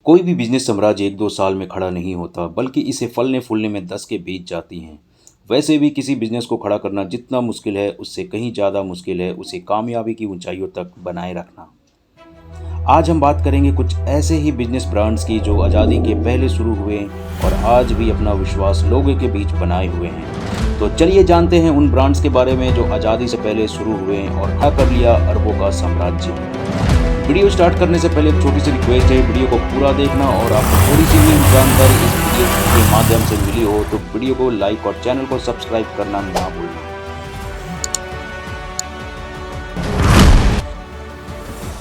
कोई भी बिजनेस साम्राज्य 1-2 साल में खड़ा नहीं होता, बल्कि इसे फलने फूलने में दस के बीत जाती हैं। वैसे भी किसी बिजनेस को खड़ा करना जितना मुश्किल है, उससे कहीं ज़्यादा मुश्किल है उसे कामयाबी की ऊंचाइयों तक बनाए रखना। आज हम बात करेंगे कुछ ऐसे ही बिजनेस ब्रांड्स की जो आज़ादी के पहले शुरू हुए और आज भी अपना विश्वास लोगों के बीच बनाए हुए हैं। तो चलिए जानते हैं उन ब्रांड्स के बारे में जो आज़ादी से पहले शुरू हुए और खड़ा कर लिया अरबों का साम्राज्य। वीडियो स्टार्ट करने से पहले एक छोटी सी रिक्वेस्ट है, वीडियो को पूरा देखना और आपको थोड़ी सी भी जानकारी इस वीडियो के माध्यम से मिली हो तो वीडियो को लाइक और चैनल को सब्सक्राइब करना ना भूलना।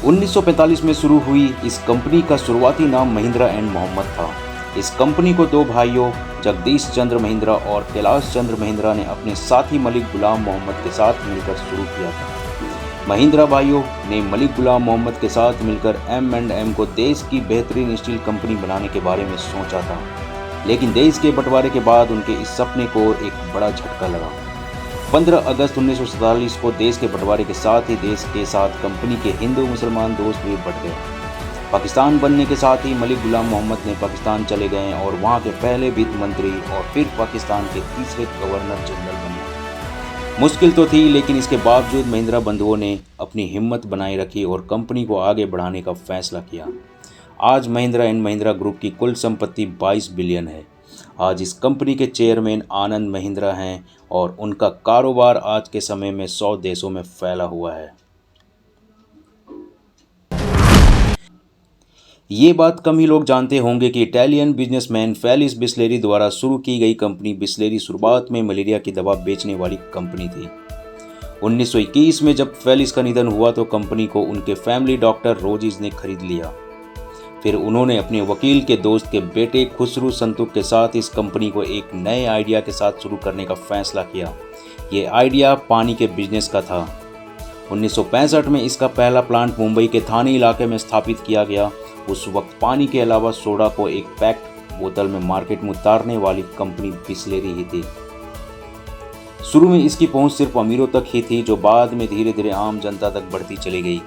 1945 में शुरू हुई इस कंपनी का शुरुआती नाम महिंद्रा एंड मोहम्मद था। इस कंपनी को दो भाइयों जगदीश चंद्र महिंद्रा और कैलाश चंद्र महिंद्रा ने अपने साथी मलिक गुलाम मोहम्मद के साथ मिलकर शुरू किया था। महिंद्रा भाइयों ने मलिक गुलाम मोहम्मद के साथ मिलकर M&M को देश की बेहतरीन स्टील कंपनी बनाने के बारे में सोचा था, लेकिन देश के बंटवारे के बाद उनके इस सपने को एक बड़ा झटका लगा। 15 अगस्त 1947 को देश के बंटवारे के साथ ही देश के साथ कंपनी के हिंदू मुसलमान दोस्त भी बढ़ गए। पाकिस्तान बनने के साथ ही मलिक गुलाम मोहम्मद ने पाकिस्तान चले गए और वहाँ के पहले वित्त मंत्री और फिर पाकिस्तान के तीसरे गवर्नर जनरल बने। मुश्किल तो थी, लेकिन इसके बावजूद महिंद्रा बंधुओं ने अपनी हिम्मत बनाए रखी और कंपनी को आगे बढ़ाने का फैसला किया। आज महिंद्रा एंड महिंद्रा ग्रुप की कुल संपत्ति 22 बिलियन है। आज इस कंपनी के चेयरमैन आनंद महिंद्रा हैं और उनका कारोबार आज के समय में 100 देशों में फैला हुआ है। ये बात कम ही लोग जानते होंगे कि इटालियन बिजनेसमैन फेलिस बिस्लेरी द्वारा शुरू की गई कंपनी बिस्लेरी शुरुआत में मलेरिया की दवा बेचने वाली कंपनी थी। 1921 में जब फेलिस का निधन हुआ तो कंपनी को उनके फैमिली डॉक्टर रोजिज ने खरीद लिया। फिर उन्होंने अपने वकील के दोस्त के बेटे खुसरू संतुक के साथ इस कंपनी को एक नए आइडिया के साथ शुरू करने का फैसला किया। ये आइडिया पानी के बिजनेस का था। 1965 में इसका पहला प्लांट मुंबई के थाने इलाके में स्थापित किया गया। उस वक्त पानी के अलावा सोडा को एक पैक्ड बोतल में मार्केट में उतारने वाली कंपनी बिस्लेरी ही थी। शुरू में इसकी पहुंच सिर्फ अमीरों तक ही थी, जो बाद में धीरे धीरे आम जनता तक बढ़ती चली गई।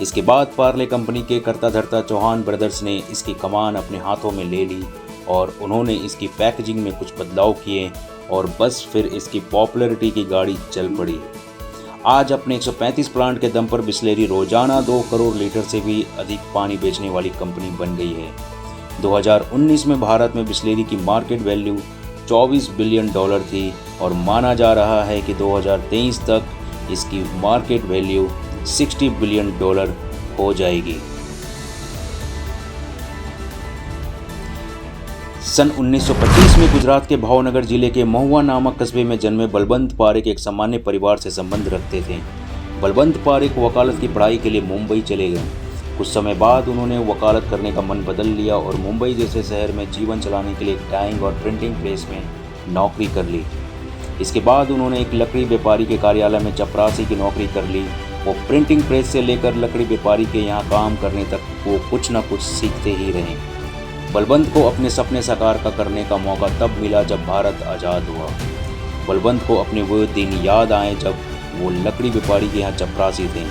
इसके बाद पार्ले कंपनी के कर्ता धर्ता चौहान ब्रदर्स ने इसकी कमान अपने हाथों में ले ली और उन्होंने इसकी पैकेजिंग में कुछ बदलाव किए और बस फिर इसकी पॉपुलैरिटी की गाड़ी चल पड़ी। आज अपने 135 प्लांट के दम पर बिस्लेरी रोजाना 2 करोड़ लीटर से भी अधिक पानी बेचने वाली कंपनी बन गई है। 2019 में भारत में बिस्लेरी की मार्केट वैल्यू $24 बिलियन थी और माना जा रहा है कि 2023 तक इसकी मार्केट वैल्यू $60 बिलियन हो जाएगी। सन 1925 में गुजरात के भावनगर जिले के महुआ नामक कस्बे में जन्मे बलवंत पारेख एक सामान्य परिवार से संबंध रखते थे। बलवंत पारेख वकालत की पढ़ाई के लिए मुंबई चले गए। कुछ समय बाद उन्होंने वकालत करने का मन बदल लिया और मुंबई जैसे शहर में जीवन चलाने के लिए एक डाइंग और प्रिंटिंग प्रेस में नौकरी कर ली। इसके बाद उन्होंने एक लकड़ी व्यापारी के कार्यालय में चपरासी की नौकरी कर ली। वो प्रिंटिंग प्रेस से लेकर लकड़ी व्यापारी के यहाँ काम करने तक वो कुछ न कुछ सीखते ही रहे। बलवंत को अपने सपने साकार करने का मौका तब मिला जब भारत आज़ाद हुआ। बलवंत को अपने वो दिन याद आए जब वो लकड़ी व्यापारी के यहाँ चपरासी थे।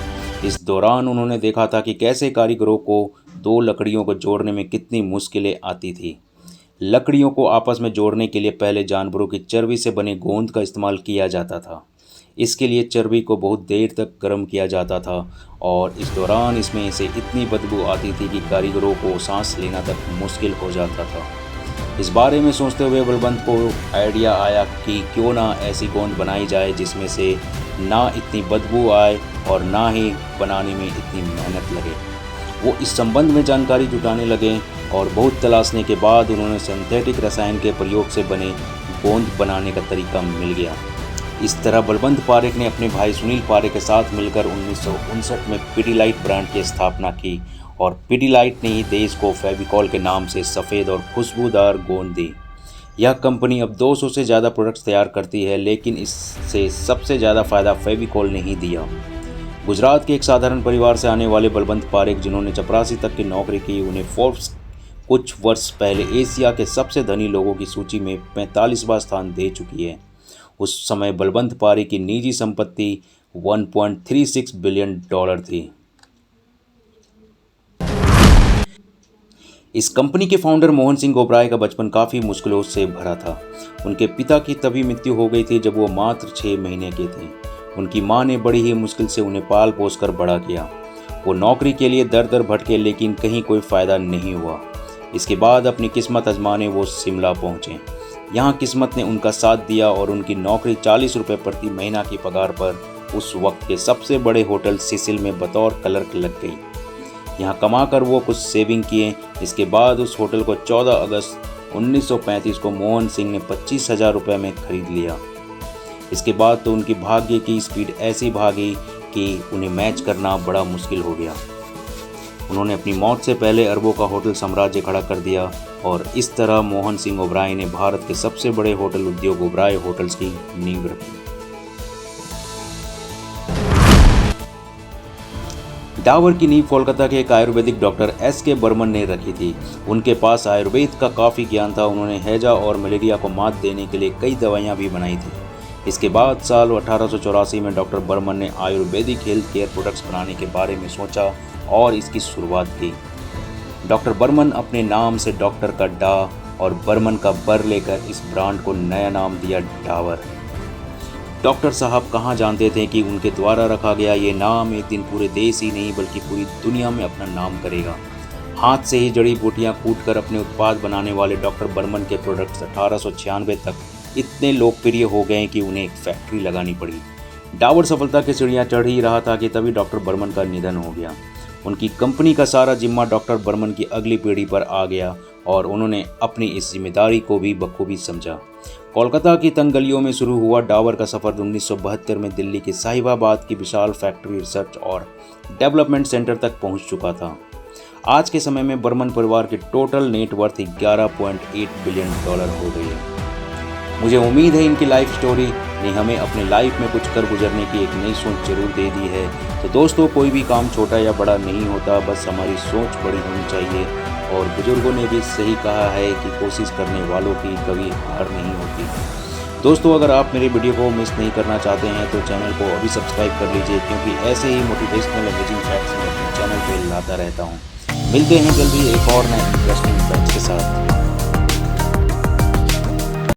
इस दौरान उन्होंने देखा था कि कैसे कारीगरों को 2 लकड़ियों को जोड़ने में कितनी मुश्किलें आती थी। लकड़ियों को आपस में जोड़ने के लिए पहले जानवरों की चर्बी से बने गोंद का इस्तेमाल किया जाता था। इसके लिए चर्बी को बहुत देर तक गर्म किया जाता था और इस दौरान इसमें से इतनी बदबू आती थी कि कारीगरों को सांस लेना तक मुश्किल हो जाता था। इस बारे में सोचते हुए बलवंत को आइडिया आया कि क्यों ना ऐसी गोंद बनाई जाए जिसमें से ना इतनी बदबू आए और ना ही बनाने में इतनी मेहनत लगे। वो इस संबंध में जानकारी जुटाने लगे और बहुत तलाशने के बाद उन्होंने सिंथेटिक रसायन के प्रयोग से बने गोंद बनाने का तरीका मिल गया। इस तरह बलवंत पारेख ने अपने भाई सुनील पारेख के साथ मिलकर 1959 में पिडिलाइट ब्रांड की स्थापना की और पिडिलाइट ने ही देश को फेविकॉल के नाम से सफ़ेद और खुशबूदार गोंद दी। यह कंपनी अब 200 से ज़्यादा प्रोडक्ट्स तैयार करती है, लेकिन इससे सबसे ज़्यादा फ़ायदा फेविकॉल ने ही दिया। गुजरात के एक साधारण परिवार से आने वाले बलवंत पारेख, जिन्होंने चपरासी तक की नौकरी की, उन्हें फोर्ब्स कुछ वर्ष पहले एशिया के सबसे धनी लोगों की सूची में 45वां स्थान दे चुकी है। उस समय बलवंत पारेख की निजी संपत्ति $1.36 बिलियन थी। इस कंपनी के फाउंडर मोहन सिंह ओबराय का बचपन काफ़ी मुश्किलों से भरा था। उनके पिता की तभी मृत्यु हो गई थी जब वो मात्र 6 महीने के थे। उनकी मां ने बड़ी ही मुश्किल से उन्हें पाल पोस कर बड़ा किया। वो नौकरी के लिए दर दर भटके लेकिन कहीं कोई फ़ायदा नहीं हुआ। इसके बाद अपनी किस्मत आजमाने वो शिमला पहुँचे। यहाँ किस्मत ने उनका साथ दिया और उनकी नौकरी 40 रुपये प्रति महीना की पगार पर उस वक्त के सबसे बड़े होटल सिसिल में बतौर क्लर्क लग गई। यहाँ कमाकर वो कुछ सेविंग किए। इसके बाद उस होटल को 14 अगस्त 1935 को मोहन सिंह ने 25,000 रुपये में खरीद लिया। इसके बाद तो उनकी भाग्य की स्पीड ऐसी भागी कि उन्हें मैच करना बड़ा मुश्किल हो गया। उन्होंने अपनी मौत से पहले अरबों का होटल साम्राज्य खड़ा कर दिया और इस तरह मोहन सिंह ओबराय ने भारत के सबसे बड़े होटल उद्योग ओबराय होटल्स की नींव रखी। डाबर की नींव कोलकाता के एक आयुर्वेदिक डॉक्टर S.K. बर्मन ने रखी थी। उनके पास आयुर्वेद का काफ़ी ज्ञान था। उन्होंने हैजा और मलेरिया को मात देने के लिए कई दवाइयाँ भी बनाई थी। इसके बाद साल 1884 में डॉक्टर बर्मन ने आयुर्वेदिक हेल्थ केयर प्रोडक्ट्स बनाने के बारे में सोचा और इसकी शुरुआत की। डॉक्टर बर्मन अपने नाम से डॉक्टर का डा और बर्मन का बर लेकर इस ब्रांड को नया नाम दिया डाबर। डॉक्टर साहब कहाँ जानते थे कि उनके द्वारा रखा गया ये नाम एक दिन पूरे देश ही नहीं बल्कि पूरी दुनिया में अपना नाम करेगा। हाथ से ही जड़ी बूटियाँ कूटकर अपने उत्पाद बनाने वाले डॉक्टर बर्मन के प्रोडक्ट्स 1896 तक इतने लोकप्रिय हो गए कि उन्हें एक फैक्ट्री लगानी पड़ी। डाबर सफलता की सीढ़ियाँ चढ़ ही रहा था कि तभी डॉक्टर बर्मन का निधन हो गया। उनकी कंपनी का सारा जिम्मा डॉक्टर बर्मन की अगली पीढ़ी पर आ गया और उन्होंने अपनी इस जिम्मेदारी को भी बखूबी समझा। कोलकाता की तंग गलियों में शुरू हुआ डाबर का सफ़र 1972 में दिल्ली के साहिबाबाद की विशाल फैक्ट्री रिसर्च और डेवलपमेंट सेंटर तक पहुंच चुका था। आज के समय में बर्मन परिवार की टोटल नेटवर्थ 11.8 बिलियन डॉलर हो गई है। मुझे उम्मीद है इनकी लाइफ स्टोरी ने हमें अपने लाइफ में कुछ कर गुजरने की एक नई सोच जरूर दे दी है। तो दोस्तों, कोई भी काम छोटा या बड़ा नहीं होता, बस हमारी सोच बड़ी होनी चाहिए। और बुजुर्गों ने भी सही कहा है कि कोशिश करने वालों की कभी हार नहीं होती। दोस्तों, अगर आप मेरी वीडियो को मिस नहीं करना चाहते हैं तो चैनल को अभी सब्सक्राइब कर लीजिए, क्योंकि ऐसे ही मोटिवेशनल अमेजिंग फैक्ट्स मैं अपने चैनल पर लाता रहता हूँ। मिलते हैं जल्दी एक और नए इंटरेस्टिंग फैक्ट्स के साथ।